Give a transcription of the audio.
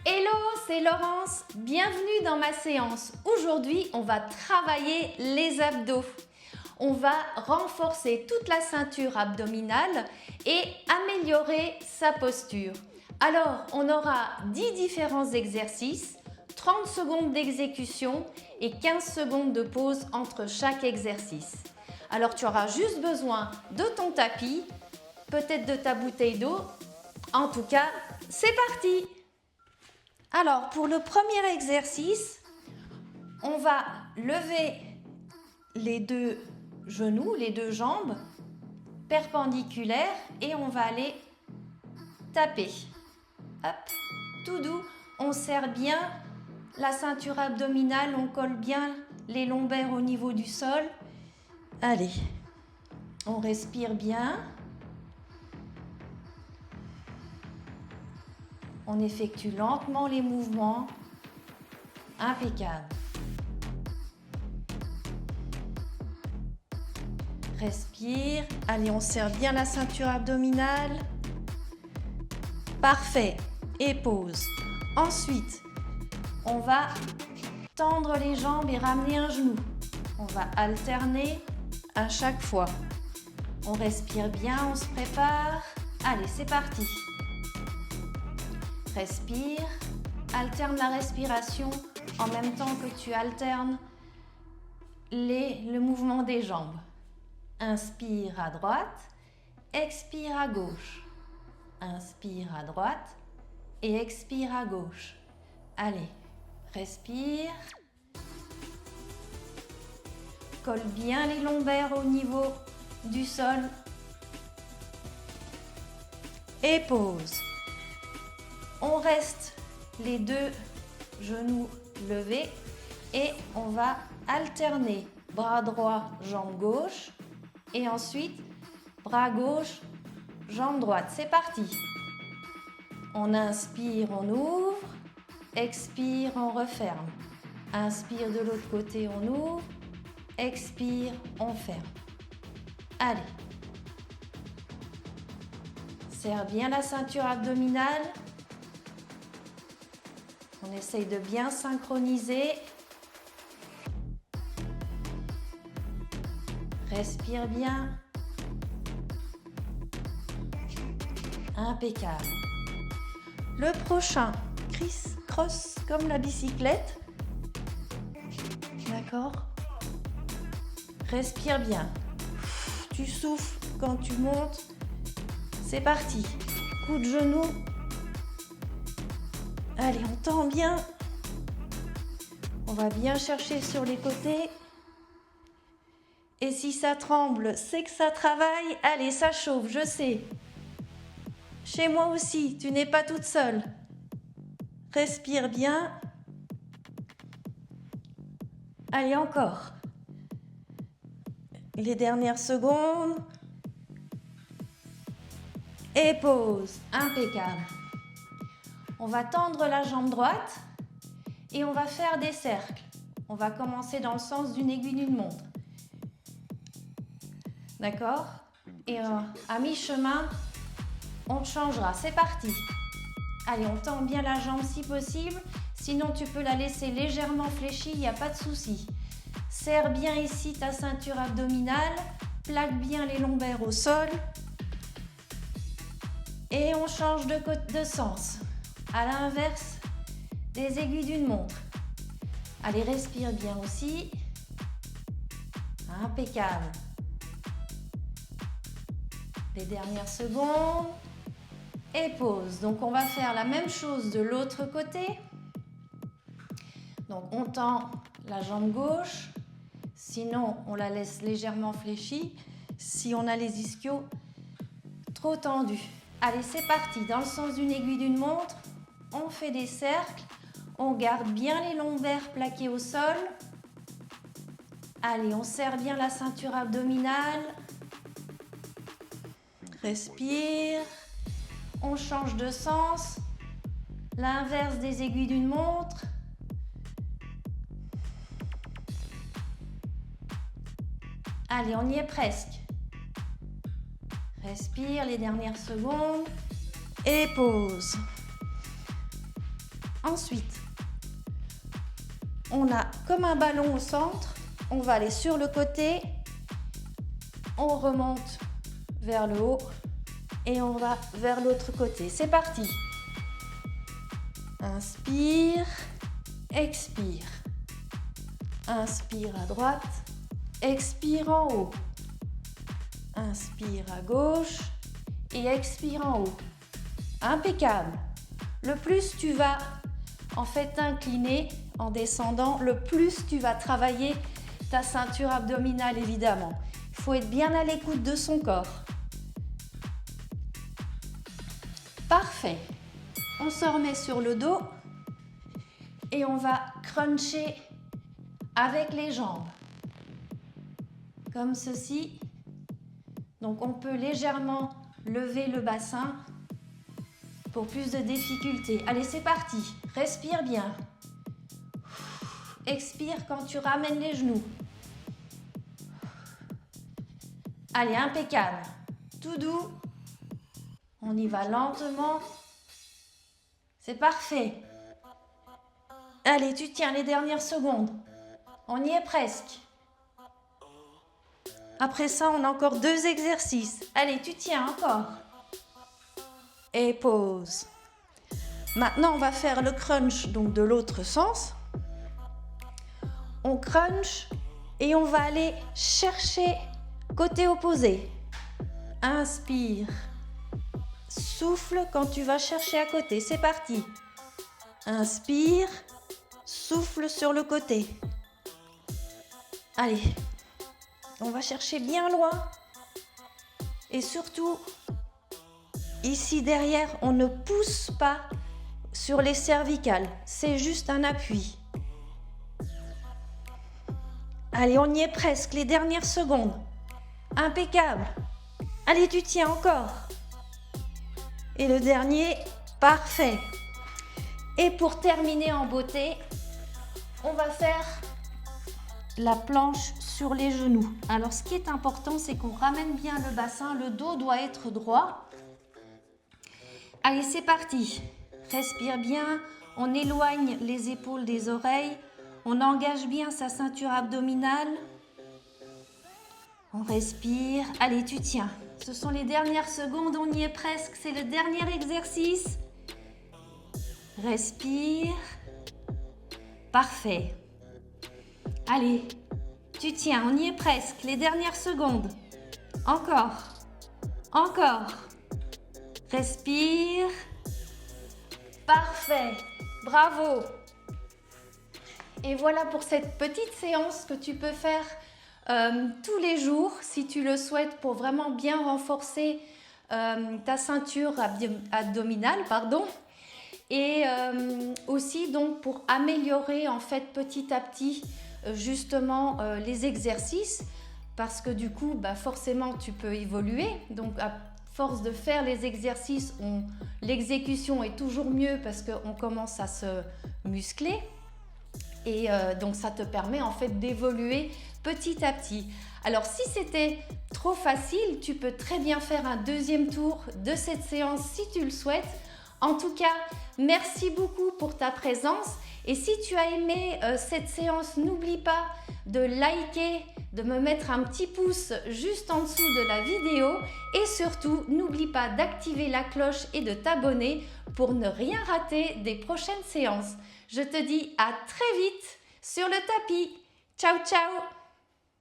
Hello, c'est Laurence, bienvenue dans ma séance. Aujourd'hui, on va travailler les abdos. On va renforcer toute la ceinture abdominale et améliorer sa posture. Alors, on aura 10 différents exercices, 30 secondes d'exécution et 15 secondes de pause entre chaque exercice. Alors, tu auras juste besoin de ton tapis, peut-être de ta bouteille d'eau. En tout cas, c'est parti! Alors, pour le premier exercice, on va lever les deux genoux, les deux jambes perpendiculaires et on va aller taper. Hop, tout doux, on serre bien la ceinture abdominale, on colle bien les lombaires au niveau du sol. Allez, on respire bien. On effectue lentement les mouvements. Impeccable. Respire. Allez, on serre bien la ceinture abdominale. Parfait. Et pause. Ensuite, on va tendre les jambes et ramener un genou. On va alterner à chaque fois. On respire bien, on se prépare. Allez, c'est parti. Respire, alterne la respiration en même temps que tu alternes le mouvement des jambes. Inspire à droite, expire à gauche. Inspire à droite et expire à gauche. Allez, respire. Colle bien les lombaires au niveau du sol. Et pause. On reste les deux genoux levés et on va alterner bras droit, jambe gauche et ensuite bras gauche, jambe droite. C'est parti. On inspire, on ouvre, expire, on referme. Inspire de l'autre côté, on ouvre, expire, on ferme. Allez. Serre bien la ceinture abdominale. On essaye de bien synchroniser. Respire bien. Impeccable. Le prochain, criss-cross comme la bicyclette. D'accord? Respire bien. Tu souffles quand tu montes. C'est parti. Coup de genou. Allez, on tend bien. On va bien chercher sur les côtés. Et si ça tremble, c'est que ça travaille. Allez, ça chauffe, je sais. Chez moi aussi, tu n'es pas toute seule. Respire bien. Allez, encore. Les dernières secondes. Et pause. Impeccable. On va tendre la jambe droite et on va faire des cercles. On va commencer dans le sens d'une aiguille d'une montre. D'accord? Et à mi-chemin, on changera. C'est parti. Allez, on tend bien la jambe si possible. Sinon, tu peux la laisser légèrement fléchie, il n'y a pas de souci. Serre bien ici ta ceinture abdominale. Plaque bien les lombaires au sol. Et on change de sens. À l'inverse des aiguilles d'une montre. Allez, respire bien aussi. Impeccable. Les dernières secondes. Et pause. Donc, on va faire la même chose de l'autre côté. Donc, on tend la jambe gauche. Sinon, on la laisse légèrement fléchie. Si on a les ischios trop tendus. Allez, c'est parti. Dans le sens d'une aiguille d'une montre. On fait des cercles, on garde bien les lombaires plaqués au sol. Allez, on serre bien la ceinture abdominale. Respire. On change de sens. L'inverse des aiguilles d'une montre. Allez, on y est presque. Respire les dernières secondes. Et pause. Ensuite, on a comme un ballon au centre. On va aller sur le côté. On remonte vers le haut et on va vers l'autre côté. C'est parti. Inspire, expire. Inspire à droite, expire en haut. Inspire à gauche et expire en haut. Impeccable. Le plus tu vas en fait t'incliner en descendant, le plus tu vas travailler ta ceinture abdominale évidemment. Il faut être bien à l'écoute de son corps. Parfait. On se remet sur le dos et on va cruncher avec les jambes. Comme ceci. Donc on peut légèrement lever le bassin pour plus de difficulté. Allez, c'est parti. Respire bien. Expire quand tu ramènes les genoux. Allez, impeccable. Tout doux. On y va lentement. C'est parfait. Allez, tu tiens les dernières secondes. On y est presque. Après ça, on a encore 2 exercices. Allez, tu tiens encore. Et pause. Maintenant, on va faire le crunch donc de l'autre sens. On crunch et on va aller chercher côté opposé. Inspire. Souffle quand tu vas chercher à côté. C'est parti. Inspire. Souffle sur le côté. Allez. On va chercher bien loin. Et surtout, ici derrière, on ne pousse pas sur les cervicales. C'est juste un appui. Allez, on y est presque. Les dernières secondes. Impeccable. Allez, tu tiens encore. Et le dernier, parfait. Et pour terminer en beauté, on va faire la planche sur les genoux. Alors, ce qui est important, c'est qu'on ramène bien le bassin. Le dos doit être droit. Allez, c'est parti. Respire bien. On éloigne les épaules des oreilles. On engage bien sa ceinture abdominale. On respire. Allez, tu tiens. Ce sont les dernières secondes. On y est presque. C'est le dernier exercice. Respire. Parfait. Allez, tu tiens. On y est presque. Les dernières secondes. Encore. Encore. Respire. Parfait. Bravo. Et voilà pour cette petite séance que tu peux faire tous les jours si tu le souhaites pour vraiment bien renforcer ta ceinture abdominale, et aussi donc pour améliorer en fait petit à petit justement les exercices, parce que du coup forcément tu peux évoluer. Donc à force de faire les exercices, l'exécution est toujours mieux parce qu'on commence à se muscler. Et donc ça te permet en fait d'évoluer petit à petit. Alors si c'était trop facile, tu peux très bien faire un deuxième tour de cette séance si tu le souhaites. En tout cas, merci beaucoup pour ta présence. Et si tu as aimé cette séance, n'oublie pas de liker, de me mettre un petit pouce juste en dessous de la vidéo. Et surtout, n'oublie pas d'activer la cloche et de t'abonner pour ne rien rater des prochaines séances. Je te dis à très vite sur le tapis. Ciao, ciao!